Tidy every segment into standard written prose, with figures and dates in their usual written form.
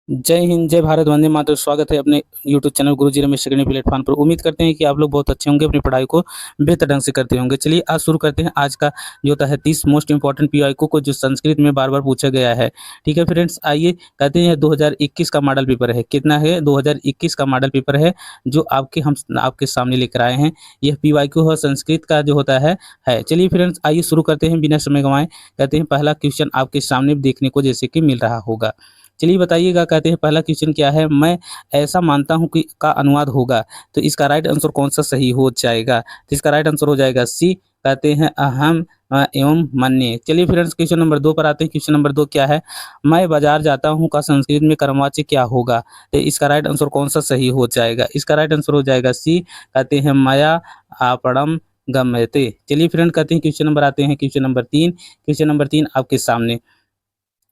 जय हिंद, जय भारत, वंदे मातरम। स्वागत है अपने यूट्यूब चैनल गुरुजी रमेश अकेडमी प्लेटफॉर्म पर। उम्मीद करते हैं कि आप लोग बहुत अच्छे होंगे, अपनी पढ़ाई को बेहतर ढंग से करते होंगे। चलिए आज शुरू करते हैं आज का जो होता है 30 मोस्ट इंपॉर्टेंट पीवाईक्यू को, जो संस्कृत में बार बार पूछा गया है। ठीक है फ्रेंड्स, आइए कहते हैं 2021 का मॉडल पेपर है। कितना है? 2021 का मॉडल पेपर है जो हम आपके सामने लेकर आए हैं। यह पीवाईक्यू है संस्कृत का जो होता है। चलिए फ्रेंड्स, आइए शुरू करते हैं बिना समय गंवाए। कहते हैं पहला क्वेश्चन आपके सामने देखने को जैसे कि मिल रहा होगा। चलिए बताइएगा। कहते हैं पहला क्वेश्चन क्या है? मैं ऐसा मानता हूं कि का अनुवाद होगा। तो इसका राइट आंसर कौन सा सही हो जाएगा? तो इसका राइट आंसर हो जाएगा सी। कहते हैं अहम एवं मन्य। चलिए फ्रेंड्स, क्वेश्चन नंबर 2 पर आते हैं। क्वेश्चन नंबर 2 क्या है? मैं बाजार जाता हूं का संस्कृत में कर्मवाच्य क्या होगा? तो इसका राइट आंसर कौन सा सही हो जाएगा? इसका राइट आंसर हो जाएगा सी। कहते हैं मया आपणम गम्यते। चलिए फ्रेंड, कहते हैं क्वेश्चन नंबर आते हैं। Question number 3। क्वेश्चन नंबर 3 आपके सामने।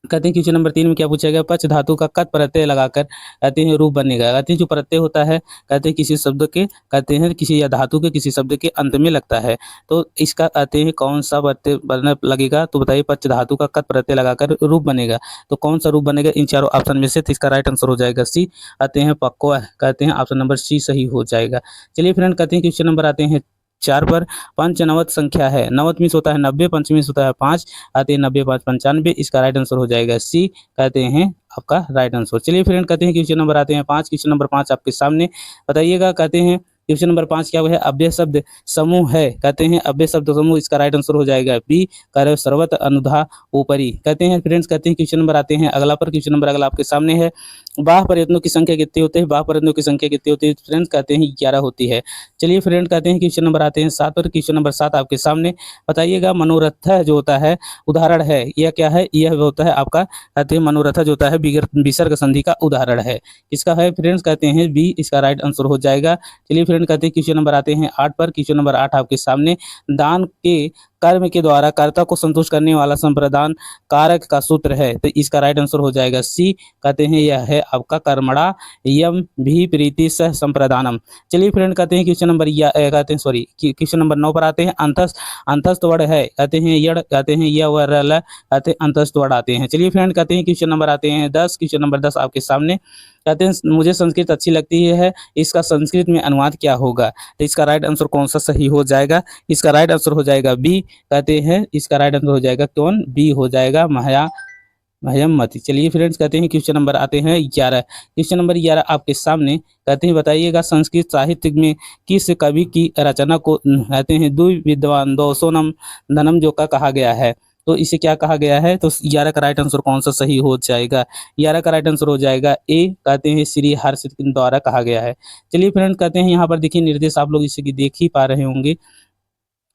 कहते हैं क्वेश्चन नंबर 3 में क्या पूछा गया? पच धातु का कत प्रत्यय लगाकर कहते हैं रूप बनेगा। कहते हैं जो प्रत्यय होता है कहते हैं किसी शब्द के, कहते हैं किसी या धातु के किसी शब्द के अंत में लगता है। तो इसका कहते हैं कौन सा प्रत्यय बनने लगेगा? तो बताइए। पच धातु का कत प्रत्यय लगाकर रूप बनेगा। तो कौन सा रूप बनेगा इन चारों ऑप्शन में से? तो इसका राइट आंसर हो जाएगा सी। कहते हैं पक्वा। कहते हैं ऑप्शन नंबर सी सही हो जाएगा। चलिए फ्रेंड, कहते हैं क्वेश्चन नंबर आते हैं 4 पर। पंचनवत संख्या है। नवत मीन्स होता है 90, पंच मीन्स होता है 5। आते हैं 90 5 95। इसका राइट आंसर हो जाएगा सी। कहते हैं आपका राइट आंसर। चलिए फ्रेंड, कहते हैं क्वेश्चन नंबर आते हैं 5। क्वेश्चन नंबर 5 आपके सामने। बताइएगा। कहते हैं क्वेश्चन नंबर 5 क्या है? अव्यय शब्द समूह है। कहते हैं अव्यय शब्द समूह। इसका राइट आंसर हो जाएगा बी। करे सर्वत अनुधा ऊपरी। कहते हैं फ्रेंड्स, कहते हैं क्वेश्चन नंबर आते हैं अगला पर। क्वेश्चन नंबर अगला आपके सामने है। बाह प्रयत्नों की संख्या कितनी होती है? बाह प्रयत्नों की संख्या कितनी होती है फ्रेंड्स? कहते हैं 11 होती है। चलिए फ्रेंड, कहते हैं क्वेश्चन नंबर आते हैं 7 पर। क्वेश्चन नंबर 7 आपके सामने। बताइएगा। मनोरथ जो होता है उदाहरण है, यह क्या है? यह होता है आपका कहते हैं मनोरथ जो होता है विसर्ग संधि का उदाहरण है। किसका है फ्रेंड्स? कहते हैं बी। इसका राइट आंसर हो जाएगा। चलिए फ्रेंड, कहते हैं क्वेश्चन नंबर आते हैं 8 पर। क्वेश्चन नंबर 8 आपके सामने। दान के कर्म के द्वारा कर्ता को संतुष्ट करने वाला संप्रदान कारक का सूत्र है। तो इसका राइट आंसर हो जाएगा सी। कहते हैं यह है आपका कर्मणा यम भी प्रीति सह संप्रदानम। चलिए फ्रेंड, कहते हैं क्वेश्चन नंबर कहते हैं सॉरी क्वेश्चन नंबर 9 पर आते हैं। अंतस्थ वर्ड है। कहते हैं यड़, कहते हैं य व र ल, कहते हैं अंतस्थ वर्ड आते हैं। चलिए फ्रेंड, कहते हैं क्वेश्चन नंबर आते हैं 10। क्वेश्चन नंबर 10 आपके सामने। कहते हैं मुझे संस्कृत अच्छी लगती है, इसका संस्कृत में अनुवाद क्या होगा? तो इसका राइट आंसर कौन सा सही हो जाएगा? इसका राइट आंसर हो जाएगा बी। कहते हैं इसका राइट आंसर हो जाएगा कौन? बी हो जाएगा महयमती। चलिए फ्रेंड्स, कहते हैं क्वेश्चन नंबर आते हैं 11। क्वेश्चन नंबर 11 आपके सामने। कहते हैं बताइएगा। संस्कृत साहित्य में किस कवि की रचना को कहते हैं द्वि विद्वान दो सोनम धनम जो का कहा गया है? तो इसे क्या कहा गया है? तो 11 का राइट आंसर कौन सा सही हो जाएगा? 11 का राइट आंसर हो जाएगा ए। कहते हैं श्री हर्ष द्वारा कहा गया है। चलिए फ्रेंड, कहते हैं यहाँ पर देखिए निर्देश आप लोग इसे की देख ही पा रहे होंगे।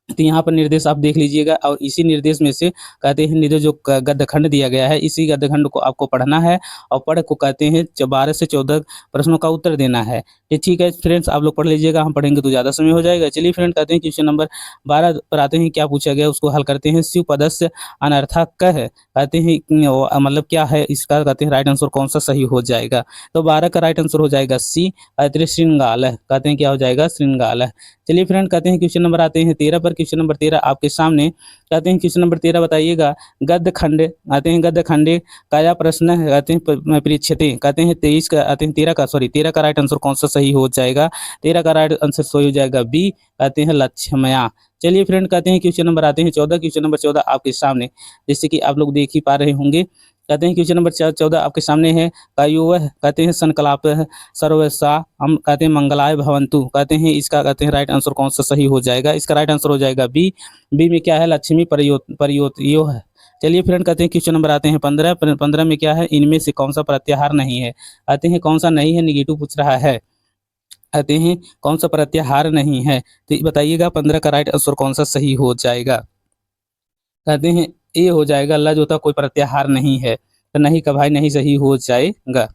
तो यहाँ पर निर्देश आप देख लीजिएगा और इसी निर्देश में से कहते हैं निर्देश जो गद्यखंड दिया गया है, इसी गद्यखंड को आपको पढ़ना है और पढ़ को कहते हैं 12 से 14 प्रश्नों का उत्तर देना है। ये ठीक है फ्रेंड्स, आप लोग पढ़ लीजिएगा, हम पढ़ेंगे तो ज़्यादा समय हो जाएगा। चलिए फ्रेंड, कहते हैं क्वेश्चन नंबर 12 पर आते हैं। क्या पूछा गया उसको हल करते हैं। शिव पदस्य अनर्थक कह कहते हैं मतलब क्या है इसका? कहते हैं राइट आंसर कौन सा सही हो जाएगा? तो 12 का राइट आंसर हो जाएगा सी। कहते हैं श्रृंगाल। कहते हैं क्या हो जाएगा? श्रृंगाल। चलिए फ्रेंड, कहते हैं क्वेश्चन नंबर आते हैं 13 पर। क्वेश्चन नंबर 13 आपके सामने। कहते हैं क्वेश्चन नंबर 13 बताइएगा। गद्य खंड आते हैं। गद्य खंडे काया प्रश्न कहते हैं परीक्षते। कहते हैं 23 का आते हैं 13 का राइट आंसर कौन सा सही हो जाएगा? 13 का राइट आंसर सही हो जाएगा बी। कहते हैं लक्ष्मया। चलिए फ्रेंड, कहते हैं क्वेश्चन नंबर आते हैं 14। क्वेश्चन नंबर 14 आपके सामने, जैसे कि आप लोग देख ही पा रहे होंगे। कहते हैं क्वेश्चन नंबर 14 आपके सामने है। कायुवह कहते हैं संकलाप सर्वसा हम कहते हैं मंगलाय भवंतु। कहते हैं इसका कहते हैं राइट आंसर कौन सा सही हो जाएगा? इसका राइट आंसर हो जाएगा बी। बी में क्या है? लक्ष्मी परियोत है। चलिए फ्रेंड, कहते हैं क्वेश्चन नंबर आते हैं 15। 15 में क्या है? इनमें से कौन सा प्रत्याहार नहीं है? आते हैं कौन सा नहीं है? निगेटिव पूछ रहा है। आते हैं कौन सा प्रत्याहार नहीं है? तो बताइएगा 15 का राइट आंसर कौन सा सही हो जाएगा? कहते हैं ए हो जाएगा। अल्लाह जो होता कोई प्रत्याहार नहीं है, तो नहीं का भाई नहीं सही हो जाएगा।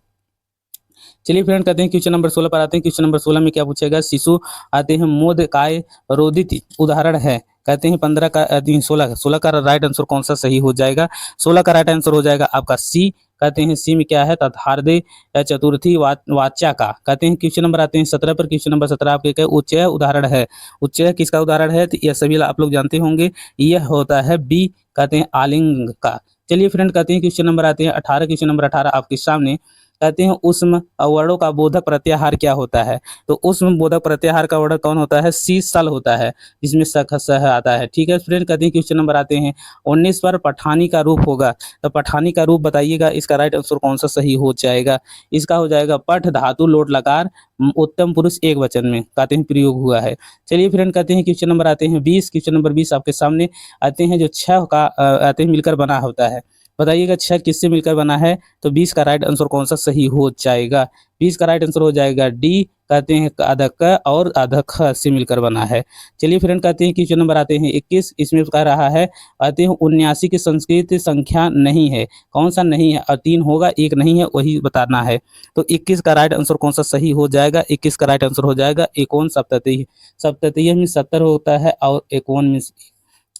चलिए फ्रेंड, कहते हैं क्वेश्चन नंबर 16 पर आते हैं। क्वेश्चन नंबर 16 में क्या पूछेगा? शिशु आते हैं मोद काय रोदित उदाहरण है। कहते हैं 15 का 16 का राइट आंसर कौन सा सही हो जाएगा? 16 का राइट आंसर हो जाएगा आपका सी। कहते हैं सी में क्या है? तथार्दे या चतुर्थी वाच्या का। कहते हैं क्वेश्चन नंबर आते हैं 17 पर। क्वेश्चन नंबर 17 आपके क्या उच्चय उदाहरण है? उच्चय किसका उदाहरण है? तो यह सभी आप लोग जानते होंगे, यह होता है बी। कहते हैं आलिंग का। चलिए फ्रेंड, कहते हैं क्वेश्चन नंबर आते हैं 18। क्वेश्चन नंबर 18 आपके सामने। कहते हैं उष्म वर्णों का बोधक प्रत्याहार क्या होता है? तो उष्म बोधक प्रत्याहार का वर्णक कौन होता है? सी सल होता है, जिसमें सख सह आता है। ठीक है फ्रेंड, कहते हैं क्वेश्चन नंबर आते हैं 19 पर पठानी का रूप होगा, तो पठानी का रूप बताइएगा, इसका राइट आंसर कौन सा सही हो जाएगा? इसका हो जाएगा पठ धातु लोट लकार उत्तम पुरुष एक वचन में कहते हैं प्रयोग हुआ है। चलिए फ्रेंड, कहते हैं क्वेश्चन नंबर आते हैं 20। क्वेश्चन नंबर 20 आपके सामने आते हैं, जो छह का आते हैं मिलकर बना होता है। बताइएगा छह किससे मिलकर बना है? तो 20 का राइट आंसर कौन सा सही हो जाएगा? 20 का राइट आंसर हो जाएगा डी, कहते हैं आधा क और आधा ख से मिलकर बना है। चलिए फ्रेंड, कहते हैं क्वेश्चन नंबर आते हैं 21। इसमें कह रहा है आते हैं 79 की संस्कृत संख्या नहीं है, कौन सा नहीं है? और 3 होगा, एक नहीं है, वही बताना है। तो 21 का राइट आंसर कौन सा सही हो जाएगा? 21 का राइट आंसर हो जाएगा एकोन सप्तति। सप्तति में 70 होता है और एकोन में,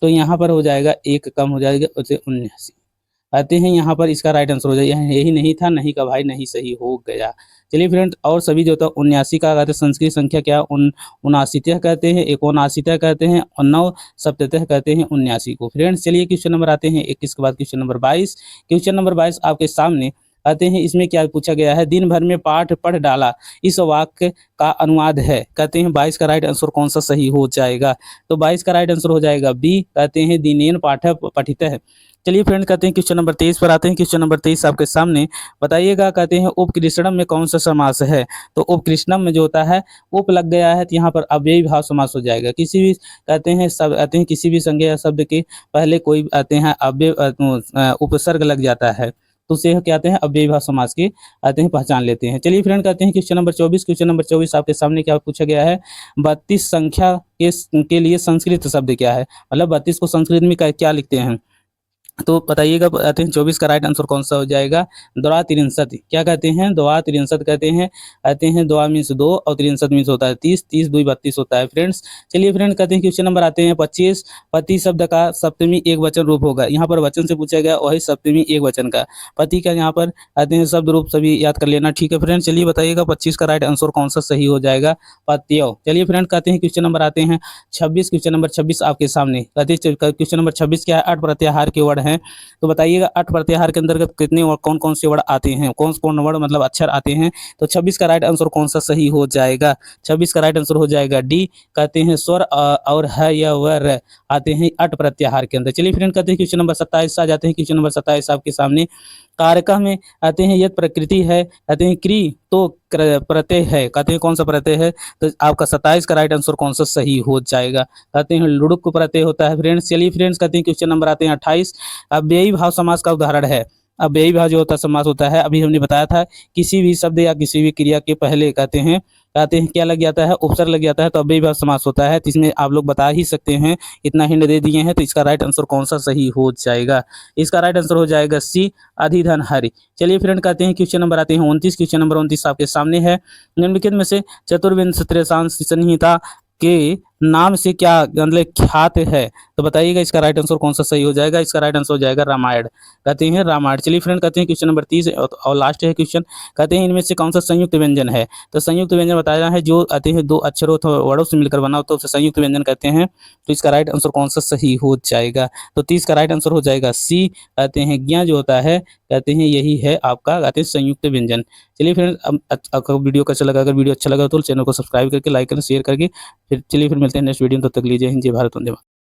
तो यहाँ पर हो जाएगा एक कम हो जाएगा, उसे 79 आते हैं। यहाँ पर इसका राइट आंसर हो जाएगा, यही नहीं था, नहीं का भाई नहीं सही हो गया। चलिए फ्रेंड, और सभी जो होता है 79 का कहते हैं संस्कृत संख्या क्या? 79 कहते हैं, 79 कहते हैं और 9 सप्ततः कहते हैं 79 को। फ्रेंड्स चलिए क्वेश्चन नंबर आते हैं 21 के बाद क्वेश्चन नंबर 22। क्वेश्चन नंबर 22 आपके सामने आते हैं, इसमें क्या पूछा गया है? दिन भर में पाठ पढ़ डाला, इस वाक्य का अनुवाद है। कहते हैं 22 का राइट आंसर कौन सा सही हो जाएगा? तो 22 का राइट आंसर हो जाएगा बी, कहते हैं दिनेन पाठ पठित है। चलिए फ्रेंड, कहते हैं क्वेश्चन नंबर 23 पर आते हैं। क्वेश्चन नंबर 23 आपके सामने बताइएगा, कहते हैं उपकृष्णम में कौन सा समास है? तो उपकृष्णम में जो होता है उप लग गया है, तो यहाँ पर अव्ययी भाव समास हो जाएगा। किसी भी कहते हैं सब आते हैं किसी भी संज्ञा या शब्द के पहले कोई आते हैं अव्यय उपसर्ग लग जाता है, तो उसे क्या कहते हैं? अव्ययी भाव समास के आते हैं पहचान लेते हैं। चलिए फ्रेंड, कहते हैं क्वेश्चन नंबर 24। क्वेश्चन नंबर 24 आपके सामने क्या पूछा गया है? 32 संख्या के लिए संस्कृत शब्द क्या है? मतलब 32 को संस्कृत में क्या लिखते हैं? तो बताइएगा, आते हैं 24 का राइट आंसर कौन सा हो जाएगा? द्वा त्रिंशत। क्या कहते हैं? द्वा त्रिंशत कहते हैं। आते हैं द्वा मीन्स 2 और त्रिंशत मीन्स होता है 30, 30 2 32 होता है फ्रेंड्स। चलिए फ्रेंड, कहते हैं क्वेश्चन नंबर आते हैं 25। पति शब्द का सप्तमी एक वचन रूप होगा। यहाँ पर वचन से पूछा गया, वही सप्तमी एक वचन का पति का यहाँ पर आते हैं शब्द रूप सभी याद कर लेना। ठीक है फ्रेंड, चलिए बताइएगा 25 का राइट आंसर कौन सा सही हो जाएगा? पत्यो। चलिए फ्रेंड, कहते हैं क्वेश्चन नंबर आते हैं 26। क्वेश्चन नंबर 26 आपके सामने कहते हैं क्वेश्चन नंबर 26 क्या है? 8 प्रत्याहार के वर्ड हैं, तो बताइएगा 8 प्रत्याहार के अंतर्गत कितने और कौन कौन से वर्ड आते हैं? कौन कौन वर्ड मतलब अक्षर आते हैं? तो 26 का राइट आंसर कौन सा सही हो जाएगा? 26 का राइट आंसर हो जाएगा डी, कहते हैं स्वर और है या वर आते हैं 8 प्रत्याहार के अंदर। चलिए फ्रेंड, कहते हैं क्वेश्चन नंबर 27 आ जाते हैं। क्वेश्चन नंबर 27 आपके सामने कारक में आते हैं, यदि प्रकृति है कहते हैं क्री तो प्रत्यय है, कहते हैं कौन सा प्रत्यय है? तो आपका 27 का राइट आंसर कौन सा सही हो जाएगा? कहते हैं लुड़ुक प्रत्यय होता है फ्रेंड्स। चलिए फ्रेंड्स, कहते हैं क्वेश्चन नंबर आते हैं 28। अव्ययी भाव समास का उदाहरण है। अव्ययी भाव जो होता है समास होता है, अभी हमने बताया था किसी भी शब्द या किसी भी क्रिया के पहले कहते हैं क्या लग जाता है? उपसर्ग लग जाता है, तो अव्ययी भाव समास होता है। तो इसमें आप लोग बता ही सकते हैं, इतना हिंट दे दिए हैं, तो इसका राइट आंसर कौन सा सही हो जाएगा? इसका राइट आंसर हो जाएगा सी, अधिधन हरि। चलिए फ्रेंड, कहते हैं क्वेश्चन नंबर आते हैं 29। क्वेश्चन नंबर 29 आपके सामने है, निम्नलिखित में से चतुर्विंश संहिता के नाम से क्या मतलब ख्यात है? तो बताइएगा इसका राइट आंसर कौन सा सही हो जाएगा? इसका राइट आंसर हो जाएगा रामायण, कहते हैं रामायण। चलिए फ्रेंड, कहते हैं क्वेश्चन नंबर 30 और लास्ट है क्वेश्चन, कहते हैं इनमें से कौन सा संयुक्त व्यंजन है? तो संयुक्त व्यंजन बताया है जो आते हैं 2 अक्षरों वर्डों से मिलकर बना होता है, उसे संयुक्त व्यंजन कहते हैं। तो इसका राइट आंसर कौन सा सही हो जाएगा? तो 30 का राइट आंसर हो जाएगा सी, कहते हैं ज्ञा जो होता है कहते हैं यही है आपका कहते हैं संयुक्त व्यंजन। चलिए फ्रेंड, आपका वीडियो कैसा लगा? अगर वीडियो अच्छा लगा तो चैनल को सब्सक्राइब करके लाइक करें, शेयर करके फिर चलिए फिर मिलते हैं नेक्स्ट वीडियो में। तब तक लीजिए हिंद, जय भारत, वंदे मातरम।